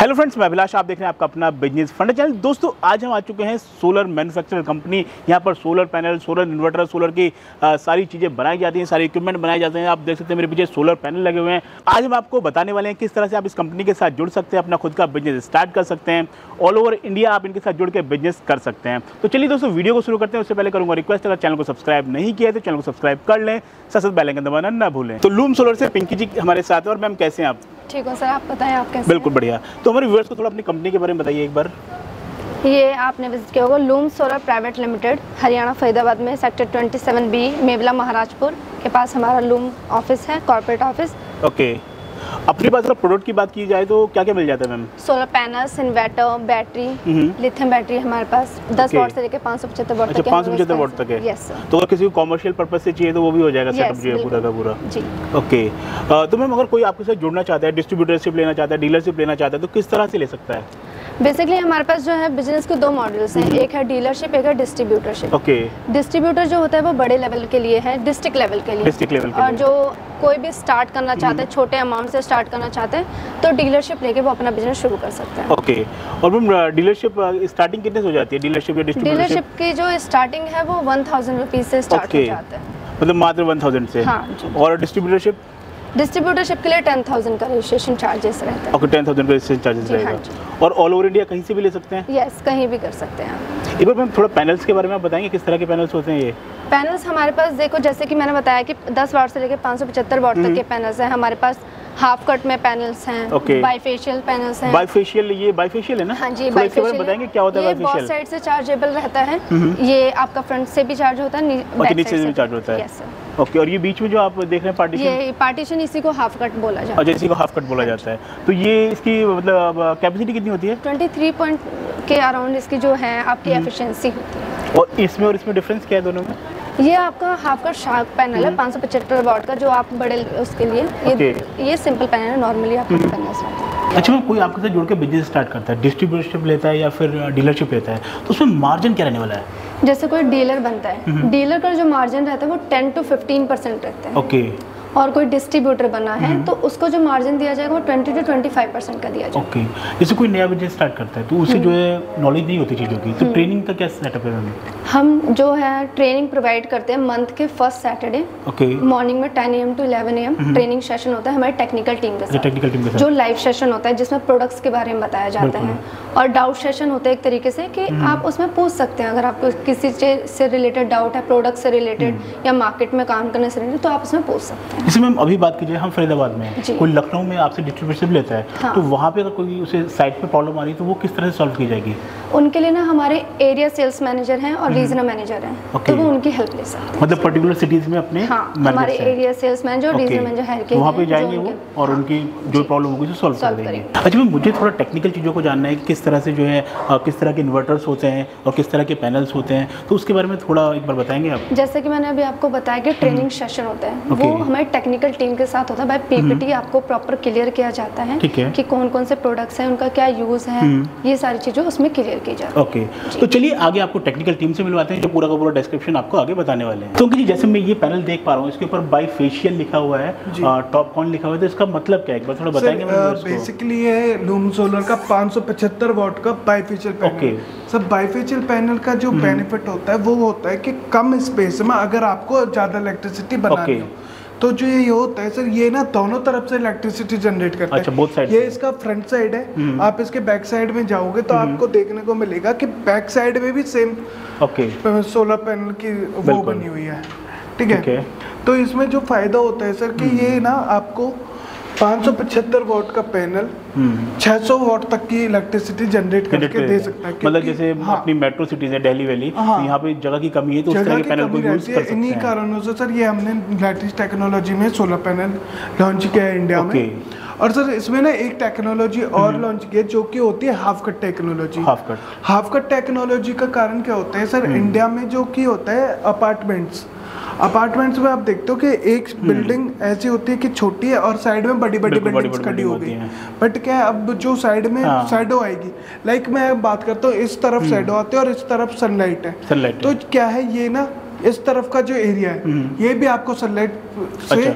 Hello friends, मैं अभिलाष, आप देख रहे हैं आपका अपना बिजनेस फंड चैनल। दोस्तों, आज हम आ चुके हैं सोलर मैन्युफैक्चरर कंपनी। यहाँ पर solar panel, solar inverter, solar की सारी चीज़ें बनाई जाती हैं, सारे इक्विपमेंट बनाए जाते हैं। आप देख सकते हैं मेरे पीछे सोलर पैनल लगे हुए हैं। आज हम आपको बताने वाले हैं किस तरह से आप इस कंपनी के साथ जुड़ सकते हैं, अपना खुद का बिजनेस स्टार्ट कर सकते हैं। ऑल ओवर इंडिया आप इनके साथ जुड़ के बिजनेस कर सकते हैं। तो चलिए दोस्तों, वीडियो को शुरू करते हैं। उससे पहले करूँगा रिक्वेस्ट, अगर चैनल को सब्सक्राइब नहीं किया तो चैनल को सब्सक्राइब कर लें, साथ बेल आइकन दबाना ना भूलें। तो लूम सोलर से पिंकी जी हमारे साथ है। और मैम, कैसे हैं आप? ठीक हो सर, आप बताएं आप कैसे? बिल्कुल बढ़िया। तो हमारे व्यूअर्स को थोड़ा अपनी कंपनी के बारे में बताइए एक बार। ये आपने विजिट किया होगा loom solar private limited, Haryana Faridabad में सेक्टर 27B मेवला महाराजपुर के पास हमारा लूम ऑफिस है, कॉर्पोरेट ऑफिस। ओके, अपनी बात अगर प्रोडक्ट की बात की जाए तो क्या क्या मिल जाता है ma'am? Solar panels, inverter, battery, lithium battery हमारे पास 10 वॉट से लेकर 575 वॉट तक है। 575 वॉट तक है। Yes sir. तो अगर किसी को कॉमर्शियल पर्पस से चाहिए तो वो भी हो जाएगा सेटअप जो है पूरा का पूरा? जी। ओके, तो मैम अगर कोई आपके साथ जुड़ना चाहता है, डिस्ट्रीब्यूटरशिप लेना चाहता है, डीलरशिप लेना चाहता है, तो किस तरह से ले सकता है? बेसिकली हमारे पास जो है बिजनेस के दो मॉडल्स हैं, एक है डीलरशिप, एक है डिस्ट्रीब्यूटरशिप। ओके। डिस्ट्रीब्यूटर जो होता है वो बड़े लेवल के लिए है, डिस्ट्रिक्ट लेवल के लिए। डिस्ट्रिक्ट लेवल के और लिए। जो कोई भी स्टार्ट करना चाहते हैं, छोटे अमाउंट से स्टार्ट करना चाहते हैं, तो डीलरशिप लेके वो अपना बिजनेस शुरू कर सकते हैं। ओके। और मैम, डीलरशिप स्टार्टिंग कितने से हो जाती है? डीलरशिप या डिस्ट्रीब्यूटरशिप? डीलरशिप की जो स्टार्टिंग है वो 1000 रुपीज से स्टार्ट हो जाता है। मतलब मात्र 1000 से? हाँ जी। और डिस्ट्रीब्यूटरशिप? डिस्ट्रीब्यूटरशिप के लिए 10,000 का रजिस्ट्रेशन चार्जेस रहता है। ओके, 10,000 का रजिस्ट्रेशन चार्जेस रहेगा। और ऑल ओवर इंडिया कहीं से भी ले सकते हैं? यस, कहीं भी कर सकते हैं आप। एक बार मैम थोड़ा पैनल्स के बारे में आप बताएंगे, किस तरह के पैनल्स होते हैं ये? पैनल्स हमारे पास देखो, जैसे कि मैंने बताया कि 10 वाट से लेकर 575 वाट तक के पैनल्स हैं हमारे पास। हाफ कट में पैनल्स हैं, बाइफेशियल पैनल्स हैं। बाइफेशियल, ये बाइफेशियल है ना? हाँ जी, बाइफेशियल बताएंगे क्या होता है बाइफेशियल? ये बोथ साइड से चार्जेबल रहता है। ये आपका फ्रंट से भी चार्ज होता है, नीचे से भी चार्ज होता है। Yes sir. ओके, और ये बीच में जो आप देख रहे हैं पार्टीशन? ये पार्टीशन, इसी को हाफ कट बोला जाता है। अच्छा, इसी को हाफ कट बोला जाता है। तो ये इसकी मतलब कैपेसिटी कितनी होती है? 23 पॉइंट के अराउंड इसकी जो है आपकी एफिशिएंसी होती है। और इसमें डिफरेंस क्या है दोनों में? ये आपका हाफ कट शार्प पैनल है 575 वाट का, जो आप बड़े उसके लिए। ये सिंपल पैनल है, नॉर्मली आप पैनल से। अच्छा मैम, कोई आपके साथ जुड़ के बिजनेस स्टार्ट करता है, डिस्ट्रीब्यूटरशिप लेता है या फिर डीलरशिप लेता है, तो उसमें मार्जिन क्या रहने वाला है? जैसे कोई डीलर बनता है, डीलर का जो मार्जिन रहता है वो 10 to 15% रहता है। ओके। और कोई डिस्ट्रीब्यूटर बना है तो उसको जो मार्जिन दिया जाएगा वो 20 to 25% का दिया जाएगा। ओके। जैसे कोई नया बिजनेस स्टार्ट करता है तो उसे जो है नॉलेज नहीं होती चीज़ों की, तो ट्रेनिंग का क्या सेटअप है मैम? हम जो है ट्रेनिंग प्रोवाइड करते हैं मंथ के फर्स्ट सैटरडे। ओके। मॉर्निंग में 10 AM to 11 AM training session होता है हमारी टेक्निकल टीम के साथ। जो लाइव सेशन होता है जिसमें प्रोडक्ट्स के बारे में बताया जाता है, और डाउट सेशन होता है एक तरीके से कि आप उसमें पूछ सकते हैं, अगर आपको किसी चीज से रिलेटेड डाउट है, प्रोडक्ट से रिलेटेड या मार्केट में काम करने से रिलेटेड, तो आप उसमें पूछ सकते हैं। जैसे मैम अभी बात कीजिए, हम फरीदाबाद में हैं, कोई लखनऊ में आपसे डिस्ट्रीब्यूटरशिप लेता है, हाँ। तो वहाँ पे अगर कोई उसे साइट पे प्रॉब्लम आ रही है तो वो किस तरह से सॉल्व की जाएगी? उनके लिए ना हमारे एरिया सेल्स मैनेजर हैं और रीजनल मैनेजर हैं, तो वो उनकी हेल्प ले सकते हैं। मतलब पर्टिकुलर सिटीज में अपने? हाँ, हमारे एरिया सेल्स मैनेजर और रीजनल मैनेजर है कि वहाँ पे जाएंगे वो और उनकी जो प्रॉब्लम होगी उसे सॉल्व कर देंगे। अच्छा मैम, मुझे थोड़ा टेक्निकल चीज़ों को जानना है कि किस तरह से जो है किस तरह के इन्वर्टर्स होते हैं और किस तरह के पैनल्स होते हैं, तो उसके बारे में थोड़ा एक बार बताएंगे आप? जैसे कि मैंने अभी आपको बताया कि ट्रेनिंग सेशन होता है, वो हमारी टेक्निकल टीम के साथ होता है। बाय पीपीटी आपको प्रॉपर क्लियर किया जाता है कि कौन कौन से प्रोडक्ट्स हैं, उनका क्या यूज है, ये सारी चीजें उसमें क्लियर की जाती है। ओके, तो चलिए आगे आपको टेक्निकल टीम से मिलवाते हैं जो पूरा का पूरा डिस्क्रिप्शन आपको आगे बताने वाले हैं। तो जी, जैसे मैं ये पैनल देख पा रहा हूँ, इसके ऊपर बाइफेशियल लिखा हुआ है, टॉप कॉन लिखा हुआ है, तो इसका मतलब क्या है, एक बार थोड़ा बताएंगे? बेसिकली ये लूम सोलर का 575 वाट का बाइफेशियल पैनल। सब बाइफेशियल पैनल का जो बेनिफिट होता है वो होता है कि कम स्पेस में अगर आपको ज़्यादा इलेक्ट्रिसिटी बनानी हो तो जो ये होता है सर, ये ना दोनों तरफ से इलेक्ट्रिसिटी जनरेट करता है। अच्छा, बोथ साइड। ये इसका फ्रंट साइड है। आप इसके बैक साइड में जाओगे तो आपको देखने को मिलेगा कि बैक साइड में भी सेम सोलर पैनल की वो बनी हुई है। ठीक है। तो इसमें जो फायदा होता है सर कि ये ना आपको 575 वाट का पैनल 600 वाट तक की इलेक्ट्रिसिटी जनरेट करके दे सकता है। मतलब जैसे अपनी मेट्रो सिटीज है, दिल्ली वैली, तो यहाँ पे जगह की कमी है तो उस तरह के पैनल को यूज कर सकते हैं। इन्हीं कारणों से सर ये हमने लेटेस्ट टेक्नोलॉजी में सोलर पैनल लॉन्च किया है इंडिया में। और सर इसमें ना एक टेक्नोलॉजी और लॉन्च की है जो कि होती है half cut technology. Half cut technology का कारण क्या होता है सर, इंडिया में जो कि होता है अपार्टमेंट्स में आप देखते हो कि एक बिल्डिंग ऐसी होती है कि छोटी है और साइड में बड़ी बड़ी बिल्डिंग्स खड़ी हो गई, बट क्या है अब जो साइड में शैडो आएगी, लाइक मैं बात करता हूँ इस तरफ शैडो आते हैं और इस तरफ सनलाइट है, तो क्या है ये ना इस तरफ का जो एरिया है ये भी आपको सनलाइट से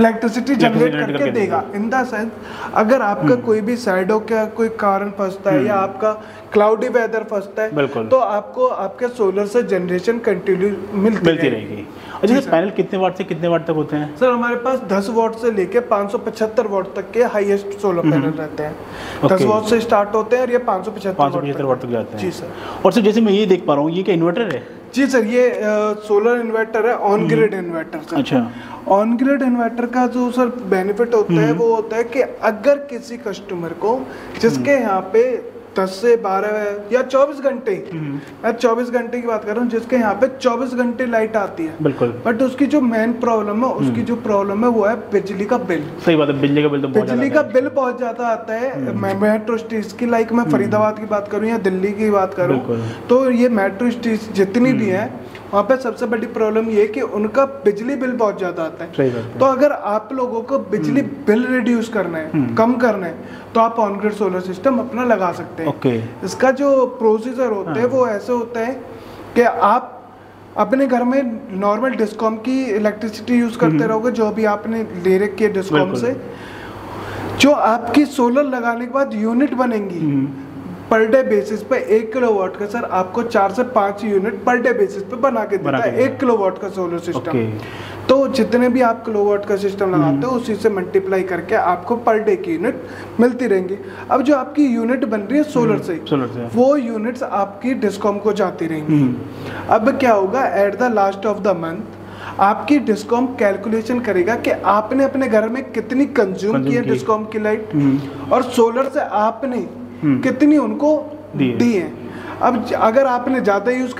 इलेक्ट्रिसिटी जनरेट करके देगा। इन द सेंस अगर आपका कोई भी साइडो का कोई कारण फंसता है या आपका क्लाउडी वेदर फंसता है तो आपको आपके सोलर से जनरेशन कंटिन्यू मिलती रहेगी। अच्छा, पैनल कितने वाट से कितने वाट तक होते हैं? सर हमारे पास 10 वाट से लेके 575 वाट तक के हाईएस्ट सोलर पैनल रहते हैं। 10 वाट से स्टार्ट होते हैं और ये 575 वाट तक जाते हैं। जी सर। और सर जैसे मैं ये देख पा रहा हूँ, ये क्या इन्वर्टर है? जी सर, ये सोलर इन्वर्टर है, ऑन ग्रिड इन्वर्टर सर। अच्छा। ऑन ग्रिड इन्वर्टर का जो सर बेनिफिट होता है वो होता है कि अगर किसी कस्टमर को जिसके यहाँ पे 10 से 12 या 24 घंटे, मैं 24 घंटे की बात कर रहा हूँ, जिसके यहाँ पे 24 घंटे लाइट आती है, बिल्कुल, बट उसकी जो मेन प्रॉब्लम है, उसकी जो प्रॉब्लम है वो है बिजली का बिल। सही बात है, बिजली का बिल तो बहुत ज्यादा आता है। मेट्रो सिटीज की, लाइक मैं फरीदाबाद की बात करूँ या दिल्ली की बात करूँ, तो ये मेट्रो सिटीज जितनी भी है वहाँ पे सबसे बड़ी प्रॉब्लम ये है कि उनका बिजली बिल बहुत ज्यादा आता है। तो अगर आप लोगों को बिजली बिल रिड्यूस करना है, कम करना है, तो आप ऑन ग्रिड सोलर सिस्टम अपना लगा सकते हैं। इसका जो प्रोसीजर होता है वो ऐसे होता है कि आप अपने घर में नॉर्मल डिस्कॉम की इलेक्ट्रिसिटी यूज करते रहोगे, जो भी आपने ले रखी है डिस्कॉम से। जो आपकी सोलर लगाने के बाद यूनिट बनेंगी पर डे बेसिस पे 1 किलोवाट का सर आपको 4 से 5 यूनिट पर डे बेसिस पे बना के देता है 1 किलोवाट का सोलर सिस्टम। तो जितने भी आप किलोवाट का सिस्टम लगाते हो उसी से मल्टीप्लाई करके आपको पर डे की यूनिट मिलती रहेंगी। अब जो आपकी यूनिट बन रही है सोलर से वो यूनिट्स आपकी डिस्कॉम को जाती रहेंगी। अब क्या होगा, at the last of the month आपकी डिस्कॉम कैलकुलेशन करेगा कि आपने अपने घर में कितनी कंज्यूम की है डिस्कॉम की लाइट और सोलर से आपने कितनी उनको दी है। अब अगर आपने ज्यादा यूज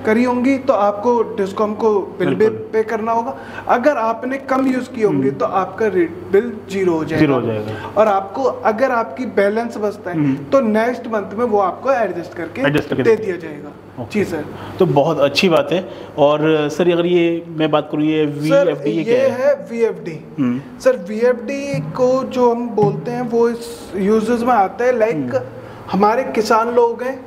करी होंगी तो आपको डिस्कॉम को बिल पे करना होगा, अगर आपने कम यूज की होंगी तो आपका रेट बिल जीरो हो जाएगा। और आपको अगर आपकी बैलेंस बचता है तो नेक्स्ट मंथ में वो आपको एडजस्ट करके दे दिया जाएगा। जी सर, तो बहुत अच्छी बात है। और सर अगर ये मैं बात करूँ, ये VFD ये है VFD। सर VFD को जो हम बोलते हैं वो इस यूजेस में आता है, लाइक हमारे किसान लोग हैं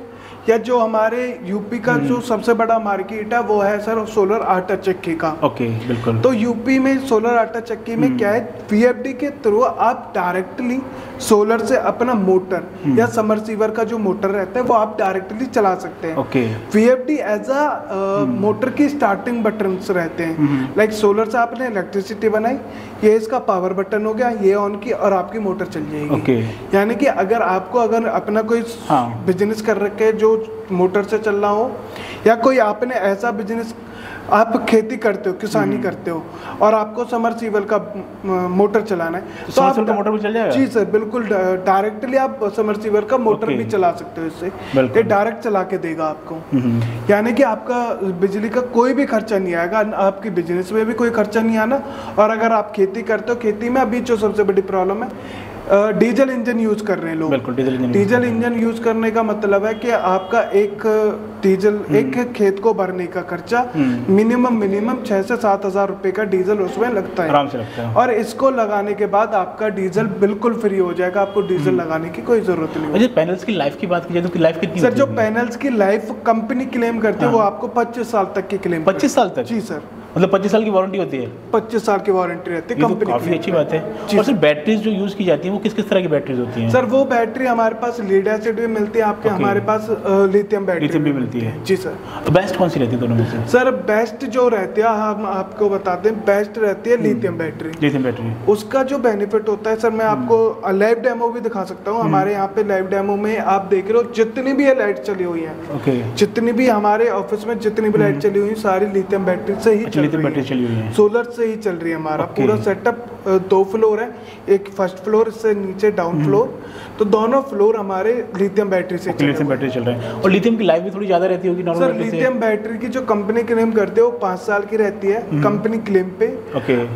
या जो हमारे यूपी का जो सबसे बड़ा मार्केट है वो है सर सोलर आटा चक्की का। बिल्कुल। तो यूपी में सोलर आटा चक्की में क्या है, VFD के थ्रू आप डायरेक्टली सोलर से अपना मोटर या समरसीवर का जो मोटर रहता है वो आप डायरेक्टली चला सकते हैं। VFD एज अ मोटर की स्टार्टिंग बटन रहते हैं, लाइक सोलर से आपने इलेक्ट्रिसिटी बनाई, ये इसका पावर बटन हो गया, ये ऑन की और आपकी मोटर चल जाएगी। यानी कि अगर अपना कोई बिजनेस कर रखे है जो मोटर से चल रहा हो, या कोई आपने ऐसा बिजनेस, आप खेती करते हो, किसानी करते हो और आपको समरसीबल का मोटर चलाना है तो आप मोटर भी चल जाएगा। जी सर, बिल्कुल डायरेक्टली आप समरसीबल का मोटर भी चला सकते हो इससे, ये डायरेक्ट चला के देगा आपको। यानी कि आपका बिजली का कोई भी खर्चा नहीं आएगा, आपकी बिजनेस में भी कोई खर्चा नहीं आना। और अगर आप खेती करते हो, खेती में अभी जो सबसे बड़ी प्रॉब्लम है डीजल इंजन यूज कर रहे हैं लोग। डीजल इंजन यूज करने का मतलब है कि आपका एक खेत को भरने का खर्चा मिनिमम 6 से 7 हजार रुपए का डीजल उसमें लगता है, आराम से लगता है। और इसको लगाने के बाद आपका डीजल बिल्कुल फ्री हो जाएगा, आपको डीजल लगाने की कोई जरूरत नहीं होगी। पैनल्स की लाइफ की बात की जाए तो लाइफ कितनी? सर जो पैनल्स की लाइफ कंपनी क्लेम करती है वो आपको 25 साल तक की क्लेम। 25 साल तक? जी सर, मतलब 25 साल की वारंटी होती है? 25 साल की वारंटी रहती है कंपनी। काफी अच्छी बात है। और सर बैटरीज जो यूज की जाती है वो किस किस तरह की बैटरीज होती हैं? सर वो बैटरी हमारे पास लीड एसिड भी मिलती है आपके, हमारे पास लिथियम बैटरी भी मिलती है। जी सर। तो बेस्ट कौन सी रहती है दोनों में से? सर बेस्ट जो रहती है, हम आपको बताते हैं, बेस्ट रहती है लिथियम बैटरी। उसका जो बेनिफिट होता है सर, मैं आपको लाइव डेमो भी दिखा सकता हूँ। हमारे यहाँ पे लाइव डेमो में आप देख रहे हो जितनी भी लाइट चली हुई है, जितनी भी हमारे ऑफिस में जितनी भी लाइट चली हुई सारी लिथियम बैटरी से ही चली हुई है, सोलर से ही चल रही है। हमारा पूरा सेटअप 2 फ्लोर है, एक फर्स्ट फ्लोर से नीचे डाउन फ्लोर, तो दोनों फ्लोर हमारे लिथियम बैटरी से चल रहे हैं। और लिथियम की लाइफ भी थोड़ी ज्यादा रहती होगी नॉर्मल? सर लिथियम बैटरी की जो कंपनी क्लेम करते है वो 5 साल की रहती है कंपनी क्लेम पे।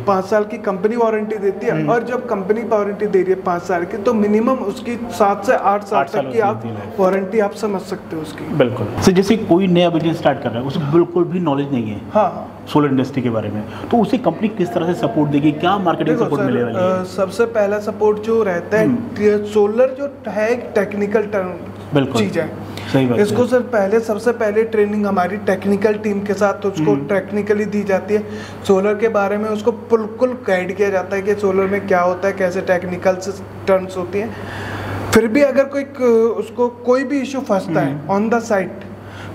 5 साल की कंपनी वारंटी देती है, और जब कंपनी वारंटी दे रही है 5 साल की तो मिनिमम उसकी 7 से 8 साल तक की आप वारंटी आप समझ सकते हो उसकी। बिल्कुल। सर जैसे कोई नया बिजनेस स्टार्ट कर रहा है, उसे बिल्कुल भी नॉलेज नहीं है सोलर इंडस्ट्री के बारे में, तो उसे कंपनी किस तरह से सपोर्ट देगी, क्या मार्केटिंग सपोर्ट मिलने वाली है? सबसे पहला सपोर्ट जो रहता है, सोलर जो है एक टेक्निकल टर्म चीज है। इसको सर पहले सबसे पहले ट्रेनिंग हमारी टेक्निकल टीम के साथ उसको टेक्निकली दी जाती है। सोलर के बारे में उसको बिल्कुल गाइड किया जाता है कि सोलर में क्या होता है, कैसे टेक्निकल टर्म्स होती हैं। फिर भी अगर उसको कोई भी इशू फंसता है ऑन द साइट,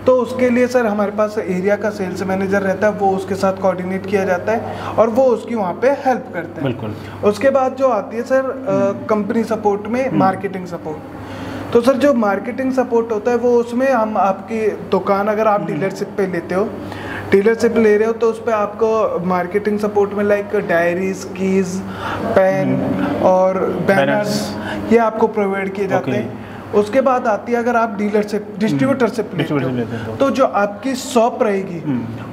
तो उसके लिए सर हमारे पास एरिया का सेल्स मैनेजर रहता है, वो उसके साथ कोऑर्डिनेट किया जाता है और वो उसकी वहाँ पे हेल्प करते हैं। बिल्कुल। उसके बाद जो आती है सर कंपनी सपोर्ट में मार्केटिंग सपोर्ट। तो सर जो मार्केटिंग सपोर्ट होता है वो उसमें हम आपकी दुकान अगर आप डीलरशिप पे लेते हो, डीलरशिप ले रहे हो, तो उस पर आपको मार्केटिंग सपोर्ट में लाइक डायरीज, कीज, पेन और बैनर्स ये आपको प्रोवाइड किए जाते हैं। उसके बाद आती है अगर आप डीलरशिप डिस्ट्रीब्यूटरशिप लेते हो, तो जो आपकी शॉप रहेगी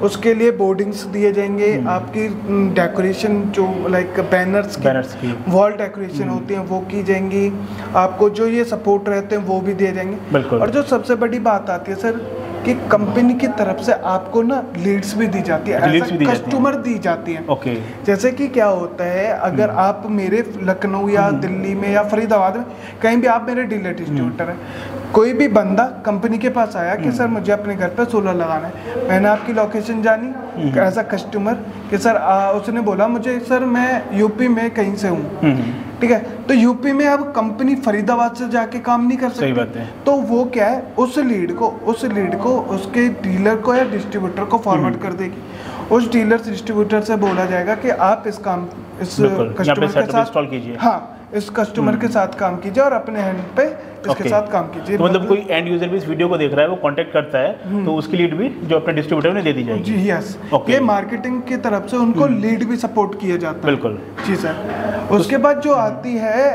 उसके लिए बोर्डिंग्स दिए जाएंगे, आपकी डेकोरेशन जो लाइक बैनर्स की वॉल डेकोरेशन होती है वो की जाएंगी, आपको जो ये सपोर्ट रहते हैं वो भी दिए जाएंगे। और जो सबसे बड़ी बात आती है सर कि कंपनी की तरफ से आपको ना लीड्स भी दी जाती है, कस्टमर दी जाती है। ओके। जैसे कि क्या होता है, अगर आप मेरे लखनऊ या दिल्ली में या फरीदाबाद में कहीं भी आप मेरे डीलर डिस्ट्रीब्यूटर हैं, कोई भी बंदा कंपनी के पास आया कि सर मुझे अपने घर पे सोलर लगाना है, मैंने आपकी लोकेशन जानी एज अ कस्टमर कि सर उसने बोला मुझे सर मैं यूपी में कहीं से हूँ, ठीक है, तो यूपी में अब कंपनी फरीदाबाद से जाके काम नहीं कर सकती। सही बात है। तो वो क्या है, उस लीड को उसके डीलर को या डिस्ट्रीब्यूटर को फॉरवर्ड कर देगी। उस डीलर डिस्ट्रीब्यूटर से बोला जाएगा कि आप इस कस्टमर के साथ इंस्टॉल कीजिए, हाँ इस कस्टमर के साथ काम कीजिए और अपने हैंड पे इसके साथ काम कीजिए। तो मतलब कोई एंड यूजर भी इस वीडियो को देख रहा है, वो कांटेक्ट करता है तो उसकी लीड भी जो अपने डिस्ट्रीब्यूटर ने दे दी जाएगी। जी यस, ये मार्केटिंग की तरफ से उनको लीड भी सपोर्ट किया जाता है। बिल्कुल जी सर। उसके बाद जो आती है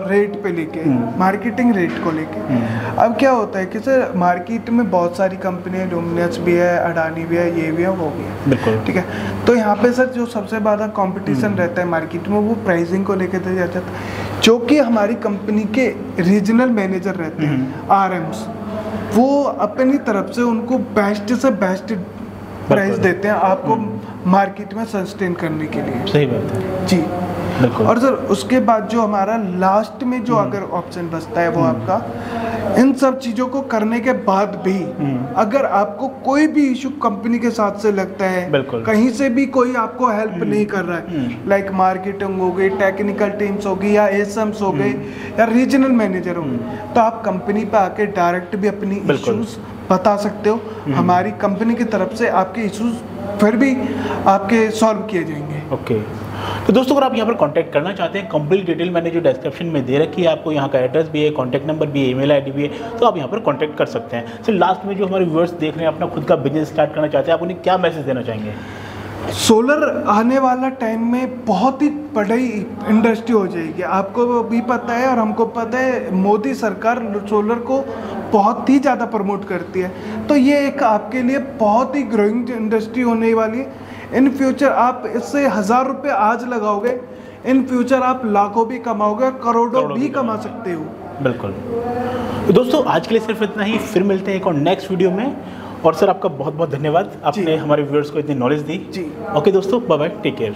रेट पे लेके, मार्केटिंग रेट को लेके, अब क्या होता है कि सर मार्केट में बहुत सारी कंपनियां, लुमिनस भी है, अडानी भी है, ये भी है, वो भी है, बिल्कुल ठीक है। तो यहाँ पे सर जो सबसे ज़्यादा कंपटीशन रहता है मार्केट में वो प्राइसिंग को लेकर दिया जाता है, जो कि हमारी कंपनी के रीजनल मैनेजर रहते हैं आरएम्स, वो अपनी तरफ से उनको बेस्ट से बेस्ट प्राइस देते हैं आपको मार्केट में सस्टेन करने के लिए। सही बात है जी। और सर उसके बाद जो हमारा लास्ट में जो अगर ऑप्शन बचता है वो आपका इन सब चीज़ों को करने के बाद भी अगर आपको कोई भी इशू कंपनी के साथ से लगता है, कहीं से भी कोई आपको हेल्प नहीं कर रहा है, लाइक मार्केटिंग हो गई, टेक्निकल टीम्स हो गई या एसएम्स हो गए या रीजनल मैनेजर हो गए, तो आप कंपनी पे आके डायरेक्ट भी अपनी इश्यूज बता सकते हो। हमारी कंपनी की तरफ से आपके इश्यूज फिर भी आपके सॉल्व किए जाएंगे। ओके। तो दोस्तों अगर आप यहाँ पर कांटेक्ट करना चाहते हैं, कंप्लीट डिटेल मैंने जो डिस्क्रिप्शन में दे रखी है, आपको यहाँ का एड्रेस भी है, कांटेक्ट नंबर भी है, ईमेल आईडी भी है, तो आप यहाँ पर कांटेक्ट कर सकते हैं। सर लास्ट में जो हमारे व्यूअर्स देख रहे हैं, अपना खुद का बिजनेस स्टार्ट करना चाहते हैं, आप उन्हें क्या मैसेज देना चाहेंगे? सोलर आने वाला टाइम में बहुत ही बड़ी इंडस्ट्री हो जाएगी, आपको भी पता है और हमको पता है, मोदी सरकार सोलर को बहुत ही ज़्यादा प्रमोट करती है, तो ये एक आपके लिए बहुत ही ग्रोइंग इंडस्ट्री होने वाली है। इन फ्यूचर आप इससे 1000 रुपये आज लगाओगे, इन फ्यूचर आप लाखों भी कमाओगे और करोड़ों भी कमा सकते हो। बिल्कुल। तो दोस्तों आज के लिए सिर्फ इतना ही, फिर मिलते हैं एक और नेक्स्ट वीडियो में। और सर आपका बहुत बहुत धन्यवाद, आपने हमारे व्यूअर्स को इतनी नॉलेज दी। जी ओके दोस्तों, बाय बाय, टेक केयर।